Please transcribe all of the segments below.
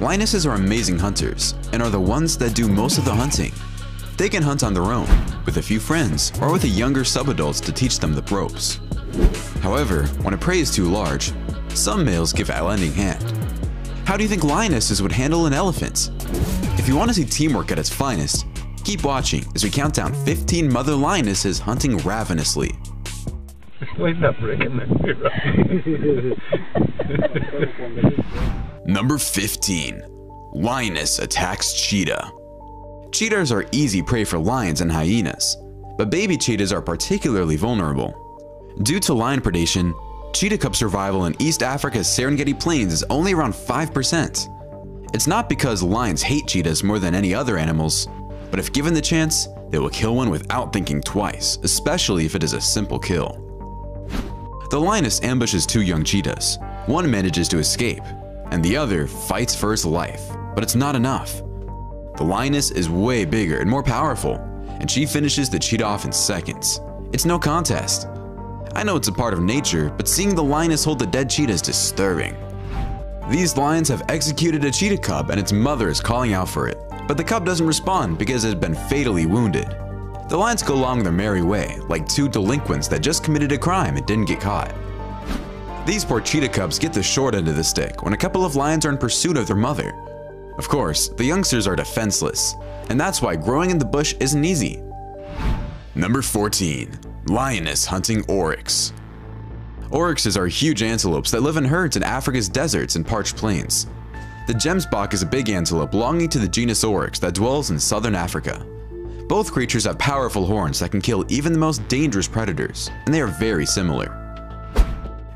Lionesses are amazing hunters and are the ones that do most of the hunting. They can hunt on their own, with a few friends, or with the younger subadults to teach them the ropes. However, when a prey is too large, some males give a lending hand. How do you think lionesses would handle an elephant? If you want to see teamwork at its finest, keep watching as we count down 15 mother lionesses hunting ravenously. Number 15. Lioness attacks cheetah. Cheetahs are easy prey for lions and hyenas, but baby cheetahs are particularly vulnerable. Due to lion predation, cheetah cub survival in East Africa's Serengeti Plains is only around 5%. It's not because lions hate cheetahs more than any other animals, but if given the chance, they will kill one without thinking twice, especially if it is a simple kill. The lioness ambushes two young cheetahs. One manages to escape, and the other fights for his life, but it's not enough. The lioness is way bigger and more powerful, and she finishes the cheetah off in seconds. It's no contest. I know it's a part of nature, but seeing the lioness hold the dead cheetah is disturbing. These lions have executed a cheetah cub and its mother is calling out for it, but the cub doesn't respond because it has been fatally wounded. The lions go along their merry way, like two delinquents that just committed a crime and didn't get caught. These poor cheetah cubs get the short end of the stick when a couple of lions are in pursuit of their mother. Of course, the youngsters are defenseless, and that's why growing in the bush isn't easy. Number 14. Lioness hunting oryx. Oryxes are huge antelopes that live in herds in Africa's deserts and parched plains. The gemsbok is a big antelope belonging to the genus Oryx that dwells in southern Africa. Both creatures have powerful horns that can kill even the most dangerous predators, and they are very similar.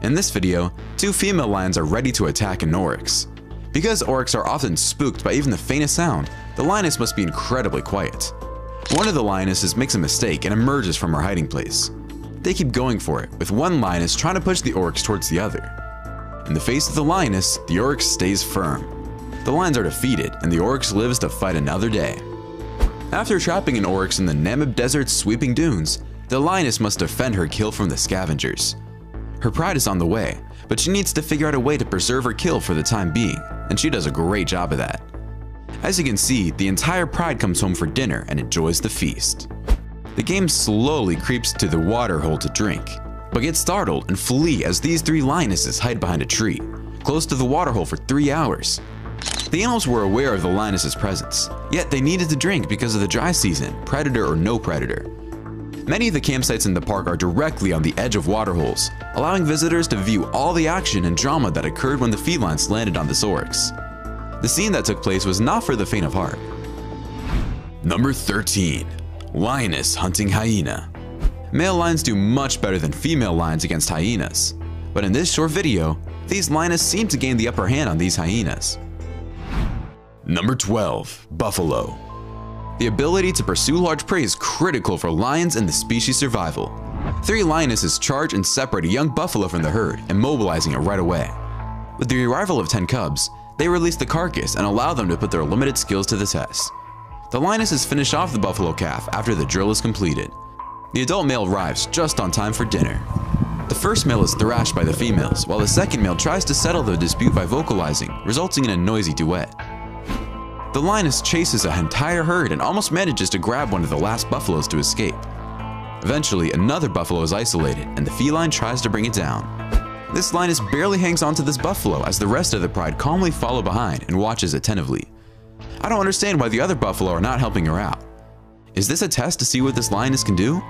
In this video, two female lions are ready to attack an oryx. Because oryx are often spooked by even the faintest sound, the lioness must be incredibly quiet. One of the lionesses makes a mistake and emerges from her hiding place. They keep going for it, with one lioness trying to push the oryx towards the other. In the face of the lioness, the oryx stays firm. The lions are defeated, and the oryx lives to fight another day. After trapping an oryx in the Namib Desert's sweeping dunes, the lioness must defend her kill from the scavengers. Her pride is on the way, but she needs to figure out a way to preserve her kill for the time being, and she does a great job of that. As you can see, the entire pride comes home for dinner and enjoys the feast. The game slowly creeps to the water hole to drink, but gets startled and flee as these three lionesses hide behind a tree, close to the water hole for 3 hours. The animals were aware of the lioness's presence, yet they needed to drink because of the dry season, predator or no predator. Many of the campsites in the park are directly on the edge of waterholes, allowing visitors to view all the action and drama that occurred when the felines landed on this oryx. The scene that took place was not for the faint of heart. Number 13. Lioness hunting hyena. Male lions do much better than female lions against hyenas, but in this short video, these lionesses seem to gain the upper hand on these hyenas. Number 12. Buffalo. The ability to pursue large prey is critical for lions and the species' survival. 3 lionesses charge and separate a young buffalo from the herd, immobilizing it right away. With the arrival of 10 cubs, they release the carcass and allow them to put their limited skills to the test. The lionesses finish off the buffalo calf after the drill is completed. The adult male arrives just on time for dinner. The first male is thrashed by the females, while the second male tries to settle the dispute by vocalizing, resulting in a noisy duet. The lioness chases an entire herd and almost manages to grab one of the last buffaloes to escape. Eventually, another buffalo is isolated, and the feline tries to bring it down. This lioness barely hangs on to this buffalo as the rest of the pride calmly follow behind and watches attentively. I don't understand why the other buffalo are not helping her out. Is this a test to see what this lioness can do?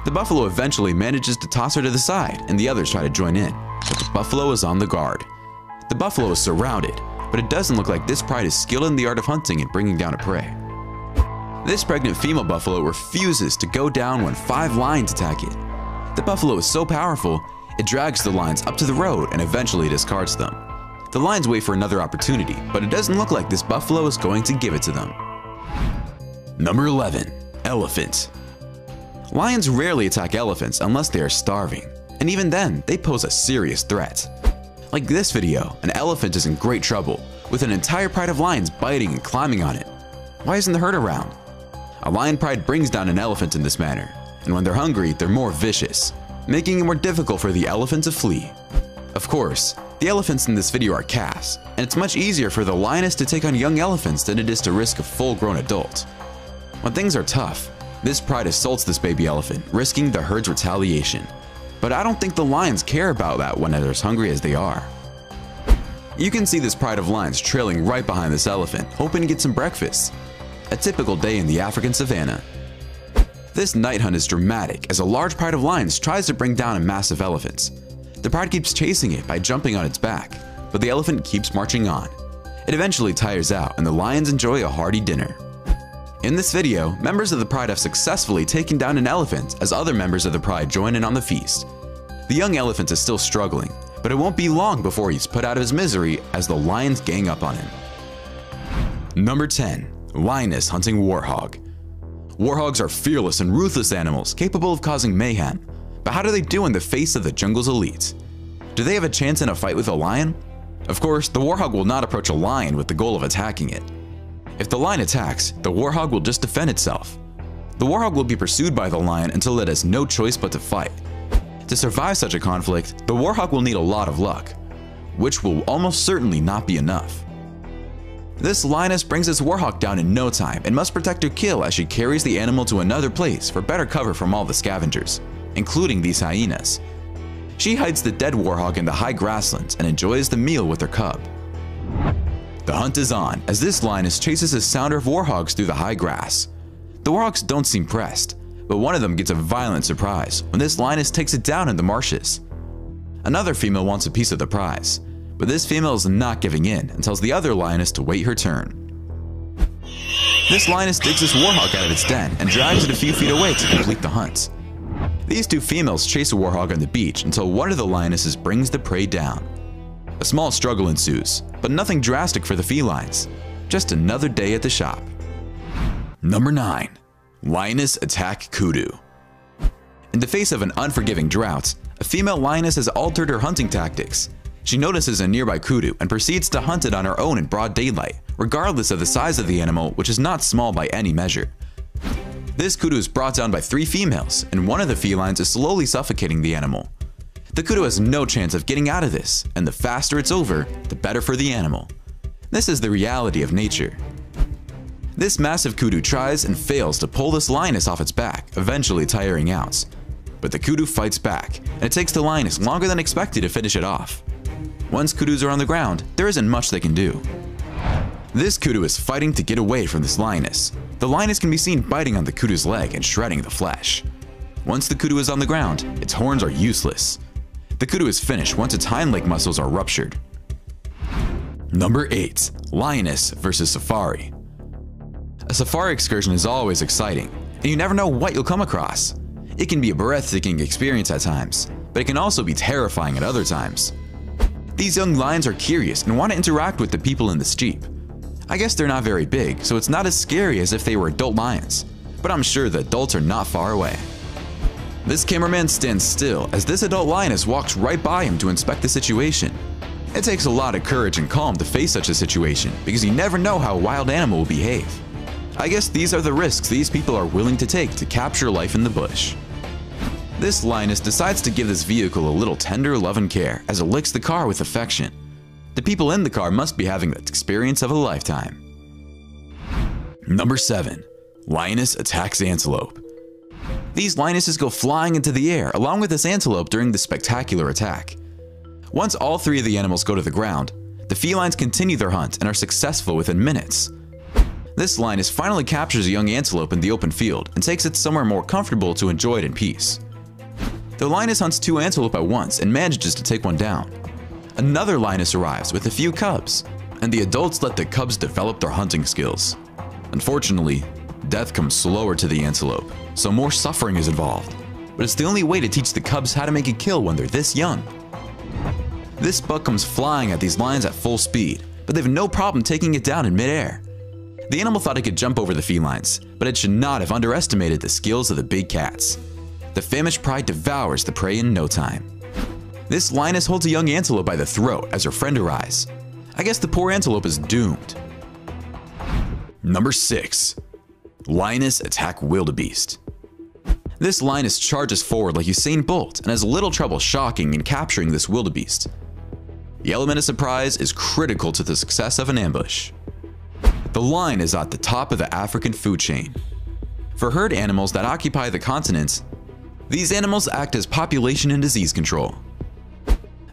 The buffalo eventually manages to toss her to the side, and the others try to join in, but the buffalo is on the guard. The buffalo is surrounded, but it doesn't look like this pride is skilled in the art of hunting and bringing down a prey. This pregnant female buffalo refuses to go down when 5 lions attack it. The buffalo is so powerful, it drags the lions up to the road and eventually discards them. The lions wait for another opportunity, but it doesn't look like this buffalo is going to give it to them. Number 11. Elephant. Lions rarely attack elephants unless they are starving, and even then, they pose a serious threat. Like this video, an elephant is in great trouble, with an entire pride of lions biting and climbing on it. Why isn't the herd around? A lion pride brings down an elephant in this manner, and when they're hungry, they're more vicious, making it more difficult for the elephant to flee. Of course, The elephants in this video are calves, and it's much easier for the lioness to take on young elephants than it is to risk a full-grown adult. When things are tough, this pride assaults this baby elephant, risking the herd's retaliation. But I don't think the lions care about that when they're as hungry as they are. You can see this pride of lions trailing right behind this elephant, hoping to get some breakfast. A typical day in the African savannah. This night hunt is dramatic as a large pride of lions tries to bring down a mass of elephants. The pride keeps chasing it by jumping on its back, but the elephant keeps marching on. It eventually tires out and the lions enjoy a hearty dinner. In this video, members of the pride have successfully taken down an elephant as other members of the pride join in on the feast. The young elephant is still struggling, but it won't be long before he's put out of his misery as the lions gang up on him. Number 10. Lioness hunting warhog. Warhogs are fearless and ruthless animals capable of causing mayhem, but how do they do in the face of the jungle's elite? Do they have a chance in a fight with a lion? Of course, the warhog will not approach a lion with the goal of attacking it. If the lion attacks, the warhog will just defend itself. The warhog will be pursued by the lion until it has no choice but to fight. To survive such a conflict, the warhog will need a lot of luck, which will almost certainly not be enough. This lioness brings its warhog down in no time and must protect her kill as she carries the animal to another place for better cover from all the scavengers, including these hyenas. She hides the dead warhog in the high grasslands and enjoys the meal with her cub. The hunt is on as this lioness chases a sounder of warhogs through the high grass. The warhogs don't seem pressed, but one of them gets a violent surprise when this lioness takes it down in the marshes. Another female wants a piece of the prize, but this female is not giving in and tells the other lioness to wait her turn. This lioness digs this warhog out of its den and drags it a few feet away to complete the hunt. These two females chase a warhog on the beach until one of the lionesses brings the prey down. A small struggle ensues, but nothing drastic for the felines. Just another day at the shop. Number 9. Lioness attack kudu. In the face of an unforgiving drought, a female lioness has altered her hunting tactics. She notices a nearby kudu and proceeds to hunt it on her own in broad daylight, regardless of the size of the animal, which is not small by any measure. This kudu is brought down by 3 females, and one of the felines is slowly suffocating the animal. The kudu has no chance of getting out of this, and the faster it's over, the better for the animal. This is the reality of nature. This massive kudu tries and fails to pull this lioness off its back, eventually tiring out. But the kudu fights back, and it takes the lioness longer than expected to finish it off. Once kudus are on the ground, there isn't much they can do. This kudu is fighting to get away from this lioness. The lioness can be seen biting on the kudu's leg and shredding the flesh. Once the kudu is on the ground, its horns are useless. The kudu is finished once its hind leg muscles are ruptured. Number 8. Lioness versus safari. A safari excursion is always exciting, and you never know what you'll come across. It can be a breathtaking experience at times, but it can also be terrifying at other times. These young lions are curious and want to interact with the people in this jeep. I guess they're not very big, so it's not as scary as if they were adult lions, but I'm sure the adults are not far away. This cameraman stands still as this adult lioness walks right by him to inspect the situation. It takes a lot of courage and calm to face such a situation because you never know how a wild animal will behave. I guess these are the risks these people are willing to take to capture life in the bush. This lioness decides to give this vehicle a little tender love and care as it licks the car with affection. The people in the car must be having the experience of a lifetime. Number 7. Lioness attacks antelope. These lionesses go flying into the air along with this antelope during the spectacular attack. Once all 3 of the animals go to the ground, the felines continue their hunt and are successful within minutes. This lioness finally captures a young antelope in the open field and takes it somewhere more comfortable to enjoy it in peace. The lioness hunts 2 antelope at once and manages to take one down. Another lioness arrives with a few cubs, and the adults let the cubs develop their hunting skills. Unfortunately, death comes slower to the antelope, so more suffering is involved, but it's the only way to teach the cubs how to make a kill when they're this young. This buck comes flying at these lions at full speed, but they have no problem taking it down in midair. The animal thought it could jump over the felines, but it should not have underestimated the skills of the big cats. The famished pride devours the prey in no time. This lioness holds a young antelope by the throat as her friend arrives. I guess the poor antelope is doomed. Number 6. Lioness attack wildebeest. This lioness charges forward like Usain Bolt and has little trouble shocking and capturing this wildebeest. The element of surprise is critical to the success of an ambush. The lion is at the top of the African food chain. For herd animals that occupy the continents, these animals act as population and disease control.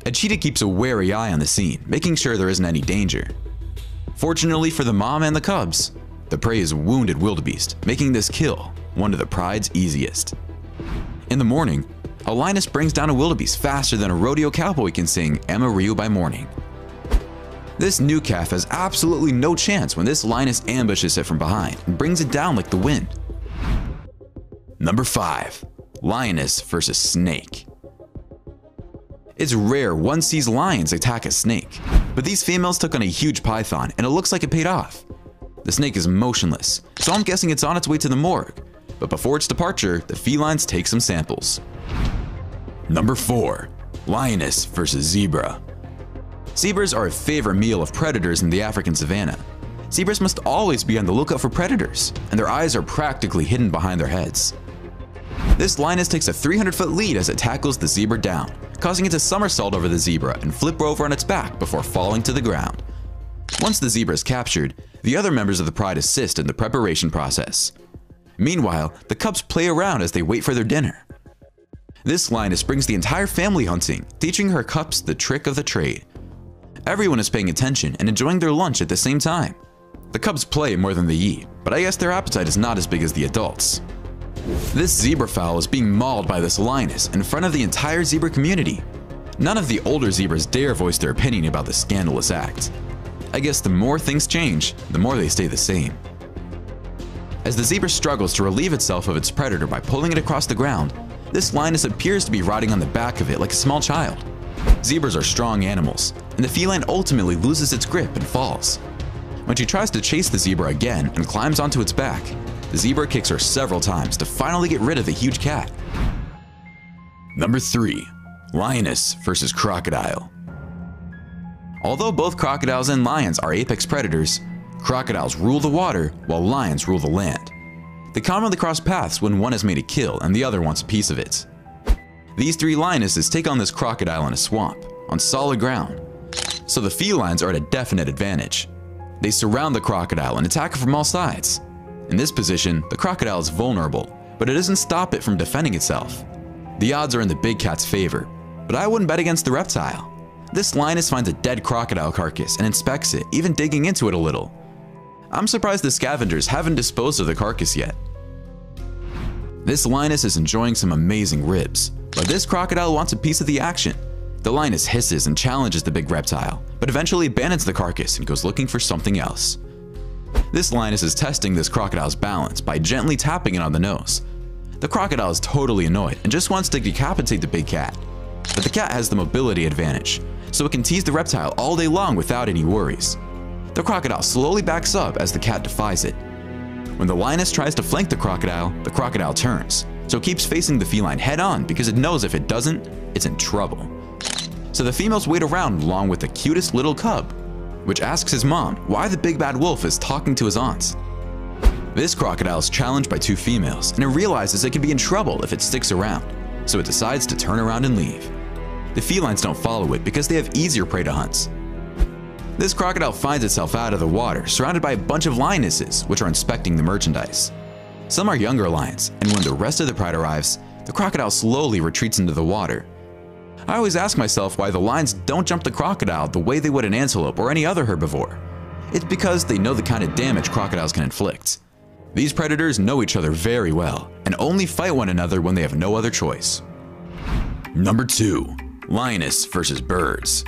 A cheetah keeps a wary eye on the scene, making sure there isn't any danger. Fortunately for the mom and the cubs, the prey is a wounded wildebeest, making this kill one of the pride's easiest. In the morning, a lioness brings down a wildebeest faster than a rodeo cowboy can sing Amarillo by morning. This new calf has absolutely no chance when this lioness ambushes it from behind and brings it down like the wind. Number 5. Lioness versus snake. It's rare one sees lions attack a snake, but these females took on a huge python and it looks like it paid off. The snake is motionless, so I'm guessing it's on its way to the morgue, but before its departure, the felines take some samples. Number 4. Lioness versus zebra. Zebras are a favorite meal of predators in the African savanna. Zebras must always be on the lookout for predators, and their eyes are practically hidden behind their heads. This lioness takes a 300-foot lead as it tackles the zebra down, causing it to somersault over the zebra and flip over on its back before falling to the ground. Once the zebra is captured, the other members of the pride assist in the preparation process. Meanwhile, the cubs play around as they wait for their dinner. This lioness brings the entire family hunting, teaching her cubs the trick of the trade. Everyone is paying attention and enjoying their lunch at the same time. The cubs play more than they eat, but I guess their appetite is not as big as the adults. This zebra fowl is being mauled by this lioness in front of the entire zebra community. None of the older zebras dare voice their opinion about the scandalous act. I guess the more things change, the more they stay the same. As the zebra struggles to relieve itself of its predator by pulling it across the ground, this lioness appears to be riding on the back of it like a small child. Zebras are strong animals, and the feline ultimately loses its grip and falls. When she tries to chase the zebra again and climbs onto its back, the zebra kicks her several times to finally get rid of the huge cat. Number 3. Lioness versus crocodile. Although both crocodiles and lions are apex predators, crocodiles rule the water while lions rule the land. They commonly cross paths when one has made a kill and the other wants a piece of it. These 3 lionesses take on this crocodile in a swamp, on solid ground, so the felines are at a definite advantage. They surround the crocodile and attack it from all sides. In this position, the crocodile is vulnerable, but it doesn't stop it from defending itself. The odds are in the big cat's favor, but I wouldn't bet against the reptile. This lioness finds a dead crocodile carcass and inspects it, even digging into it a little. I'm surprised the scavengers haven't disposed of the carcass yet. This lioness is enjoying some amazing ribs, but this crocodile wants a piece of the action. The lioness hisses and challenges the big reptile, but eventually abandons the carcass and goes looking for something else. This lioness is testing this crocodile's balance by gently tapping it on the nose. The crocodile is totally annoyed and just wants to decapitate the big cat. But the cat has the mobility advantage, so it can tease the reptile all day long without any worries. The crocodile slowly backs up as the cat defies it. When the lioness tries to flank the crocodile turns, so it keeps facing the feline head on because it knows if it doesn't, it's in trouble. So the females wait around along with the cutest little cub, which asks his mom why the big bad wolf is talking to his aunts. This crocodile is challenged by 2 females and it realizes it can be in trouble if it sticks around, so it decides to turn around and leave. The felines don't follow it because they have easier prey to hunt. This crocodile finds itself out of the water, surrounded by a bunch of lionesses, which are inspecting the merchandise. Some are younger lions, and when the rest of the pride arrives, the crocodile slowly retreats into the water. I always ask myself why the lions don't jump the crocodile the way they would an antelope or any other herbivore. It's because they know the kind of damage crocodiles can inflict. These predators know each other very well, and only fight one another when they have no other choice. Number 2. Lioness versus birds.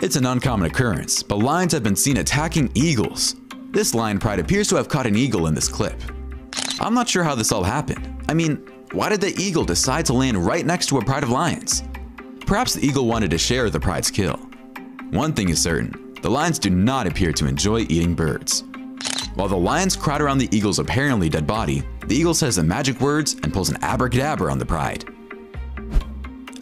It's an uncommon occurrence, but lions have been seen attacking eagles. This lion pride appears to have caught an eagle in this clip. I'm not sure how this all happened. I mean, why did the eagle decide to land right next to a pride of lions? Perhaps the eagle wanted to share the pride's kill. One thing is certain, the lions do not appear to enjoy eating birds. While the lions crowd around the eagle's apparently dead body, the eagle says the magic words and pulls an abracadabra on the pride.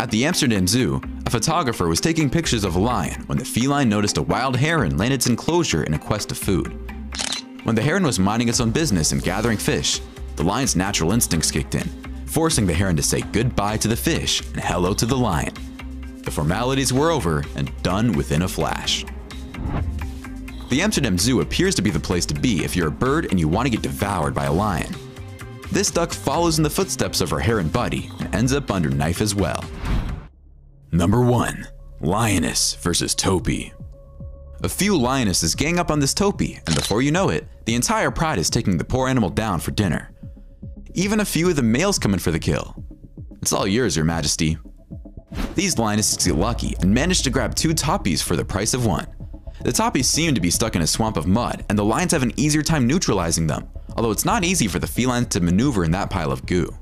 At the Amsterdam Zoo, a photographer was taking pictures of a lion when the feline noticed a wild heron land its enclosure in a quest of food. When the heron was minding its own business and gathering fish, the lion's natural instincts kicked in, forcing the heron to say goodbye to the fish and hello to the lion. The formalities were over and done within a flash. The Amsterdam Zoo appears to be the place to be if you're a bird and you want to get devoured by a lion. This duck follows in the footsteps of her heron buddy and ends up under knife as well. Number 1. Lioness versus Topi. A few lionesses gang up on this Topi, and before you know it, the entire pride is taking the poor animal down for dinner. Even a few of the males come in for the kill. It's all yours, Your Majesty. These lionesses get lucky and manage to grab 2 Topis for the price of 1. The Topis seem to be stuck in a swamp of mud, and the lions have an easier time neutralizing them, although it's not easy for the felines to maneuver in that pile of goo.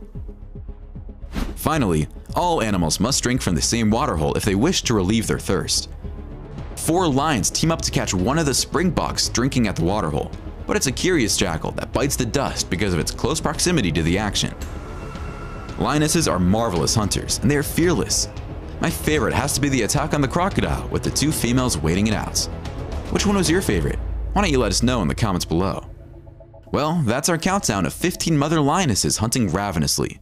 Finally, all animals must drink from the same waterhole if they wish to relieve their thirst. 4 lions team up to catch one of the springboks drinking at the waterhole, but it's a curious jackal that bites the dust because of its close proximity to the action. Lionesses are marvelous hunters, and they are fearless. My favorite has to be the attack on the crocodile with the 2 females waiting it out. Which one was your favorite? Why don't you let us know in the comments below? Well, that's our countdown of 15 mother lionesses hunting ravenously.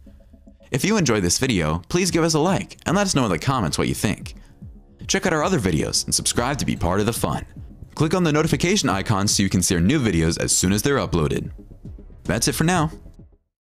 If you enjoyed this video, please give us a like and let us know in the comments what you think. Check out our other videos and subscribe to be part of the fun. Click on the notification icon so you can see our new videos as soon as they're uploaded. That's it for now.